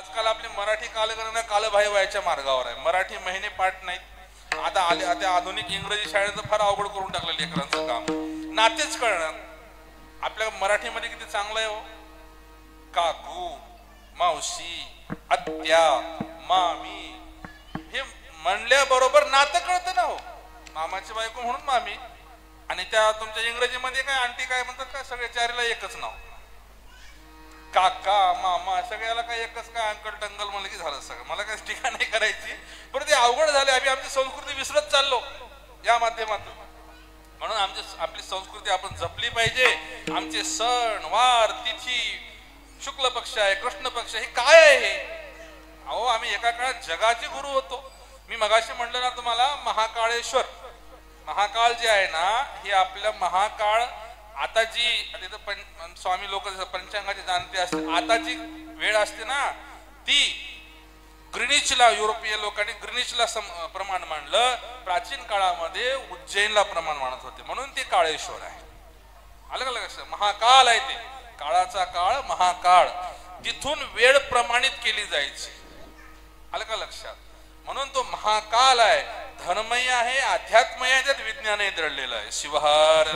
आजकाल आपली मराठी कालगणना कालबाह्य व्हायच्या मार्गावर आहे. मराठी महिने पाठ नाहीत. आता आधुनिक इंग्रजी शाळेचं फार अवघड करून टाकलं लेकरांचं काम. नातेच कळणार. आपल्या मराठीमध्ये किती चांगलं आहे हो. काकू, मावशी, आत्या, मामी हे म्हणल्याबरोबर नातं कळतं ना हो. मामाची बायको म्हणून मामी, आणि त्या तुमच्या इंग्रजीमध्ये काय आंटी काय म्हणतात काय, सगळे चारीला एकच नाव. काका, मामा सगळ्याला काय एकच काय, अंकल टंगल म्हणलं की झालं सगळं. मला काय टीका नाही करायची, पण ते अवघड झाले. आम्ही आमची संस्कृती विसरत चाललो या माध्यमातून. म्हणून आपली संस्कृती आपण जपली पाहिजे. आमचे सण वार तिथी, शुक्ल पक्ष आहे, कृष्ण पक्ष, हे काय आहे? अहो आम्ही एका काळात जगाचे गुरु होतो. मी मगाशी म्हणलं ना तुम्हाला, महाकाळेश्वर, महाकाळ जे आहे ना, हे आपल्या महाकाळ आता जी स्वामी लोक पंचांगाची जाणते असते, आता जी वेळ असते ना, ती ग्रीनिचला युरोपीय लोकांनी ग्रीनिचला प्रमाण मांडलं. प्राचीन काळामध्ये उज्जैनला प्रमाण मानत होते, म्हणून ते काळेश्वर आहे. आलं का लक्षात? महाकाल आहे ते, काळाचा काळ महाकाळ. तिथून वेळ प्रमाणित केली जायची. आलं का लक्षात? म्हणून तो महाकाल आहे. धर्मय आहे, अध्यात्मय आहे, त्यात विज्ञानही दडलेलं आहे. शिवहार